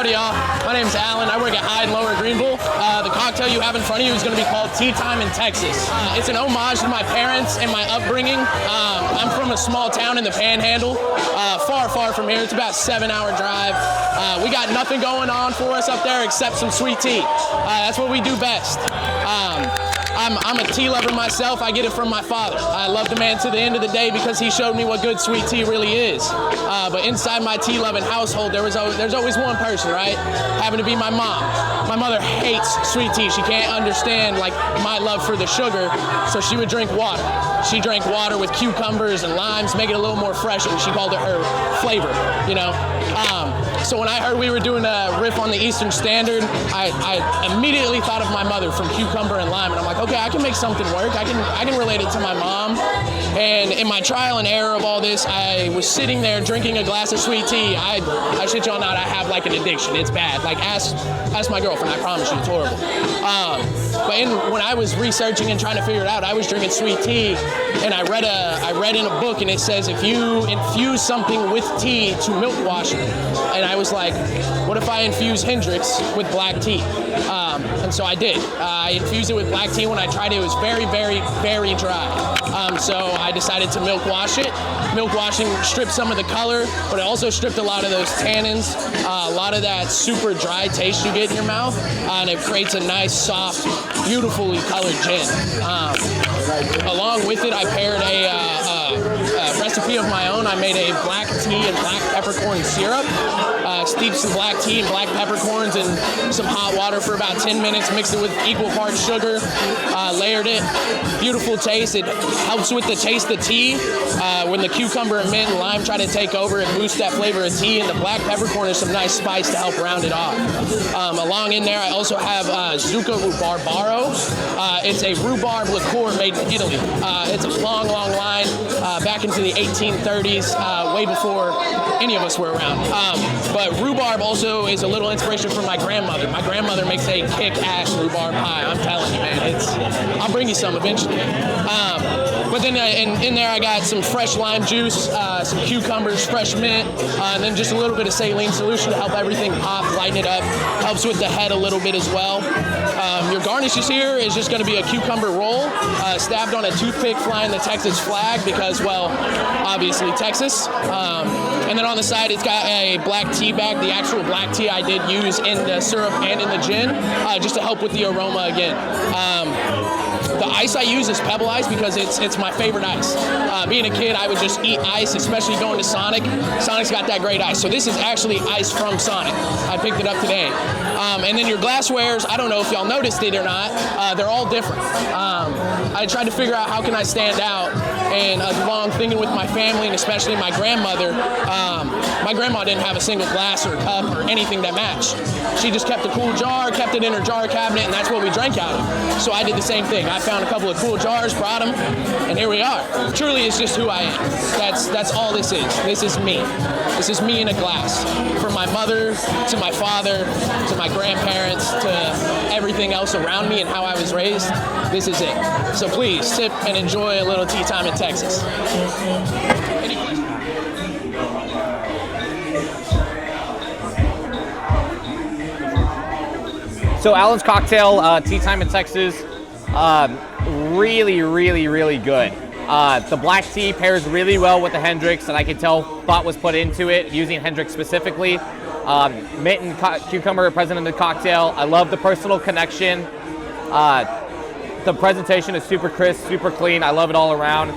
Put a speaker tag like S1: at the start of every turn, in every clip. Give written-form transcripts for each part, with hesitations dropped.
S1: Howdy, y'all. My name's Allan. I work at Lower Greenville. The cocktail you have in front of you is going to be called Tea Time in Texas. It's an homage to my parents and my upbringing. I'm from a small town in the Panhandle, far from here. It's about a 7-hour drive. We got nothing going on for us up there except some sweet tea. That's what we do best. I'm a tea lover myself. I get it from my father. I love the man to the end of the day because he showed me what good sweet tea really is. But inside my tea-loving household, there's always one person, right? Happened to be my mom. My mother hates sweet tea. She can't understand like my love for the sugar, so she would drink water. She drank water with cucumbers and limes, make it a little more fresh, and she called it her flavor, you know? So when I heard we were doing a riff on the Eastern Standard, I immediately thought of my mother from cucumber and lime, and I'm like, okay, I can make something work. I can relate it to my mom. And in my trial and error of all this, I was sitting there drinking a glass of sweet tea. I shit y'all not, I have like an addiction. It's bad. Like ask my girlfriend, I promise you, it's horrible. But when I was researching and trying to figure it out, I was drinking sweet tea, and I read in a book, and it says if you infuse something with tea to milk wash it. And I was like, what if I infuse Hendrix with black tea? And so I did. I infused it with black tea. When I tried it, it was very, very, very dry. So I decided to milk wash it. Milk washing stripped some of the color, but it also stripped a lot of those tannins, a lot of that super dry taste you get in your mouth, and it creates a nice, soft, beautifully colored gin. Along with it, I paired a recipe of my own. I made a black tea and black peppercorn syrup. Steeped some black tea and black peppercorns in some hot water for about 10 minutes, mixed it with equal parts sugar, layered it. Beautiful taste. It helps with the taste of tea. When the cucumber and mint and lime try to take over, it boosts that flavor of tea, and the black peppercorn is some nice spice to help round it off. Along in there, I also have Zucca Rhubarbaro. It's a rhubarb liqueur made in Italy. It's a long line, back into the 1830s, way before any of us were around. But rhubarb also is a little inspiration from my grandmother. My grandmother makes a kick-ass rhubarb pie. I'm telling you, man. I'll bring you some eventually. But then in there, I got some fresh lime juice, some cucumbers, fresh mint, and then just a little bit of saline solution to help everything pop, lighten it up. Helps with the head a little bit as well. Your garnishes here is just going to be a cucumber roll, stabbed on a toothpick flying the Texas flag because, well, obviously Texas. And then on the side, it's got a black tea bag, the actual black tea I did use in the syrup and in the gin, just to help with the aroma again. The ice I use is Pebble Ice because it's my favorite ice. Being a kid, I would just eat ice, especially going to Sonic. Sonic's got that great ice. So this is actually ice from Sonic. I picked it up today. And then your glasswares, I don't know if y'all noticed it or not, they're all different. I tried to figure out how can I stand out, and along thinking with my family and especially my grandmother, my grandma didn't have a single glass or cup or anything that matched. She just kept a cool jar, kept it in her jar cabinet, and that's what we drank out of. So I did the same thing. I found a couple of cool jars, brought them, and here we are. Truly, it's just who I am. That's all this is. This is me. This is me in a glass. From my mother to my father to my grandparents to everything else around me and how I was raised, this is it. So please sip and enjoy a little tea time in Texas. Any questions?
S2: So Allan's cocktail, Tea Time in Texas, really, really, really good. The black tea pairs really well with the Hendrix, and I can tell thought was put into it, using Hendrix specifically. Mint and cucumber are present in the cocktail. I love the personal connection. The presentation is super crisp, super clean. I love it all around.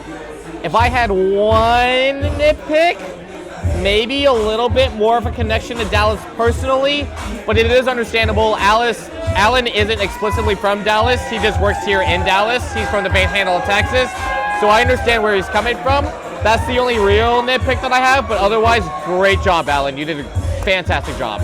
S2: If I had one nitpick, maybe a little bit more of a connection to Dallas personally, but it is understandable. Allan isn't explicitly from Dallas. He just works here in Dallas. He's from the Panhandle of Texas, so I understand where he's coming from. That's the only real nitpick that I have, but otherwise, great job, Allan. You did a fantastic job.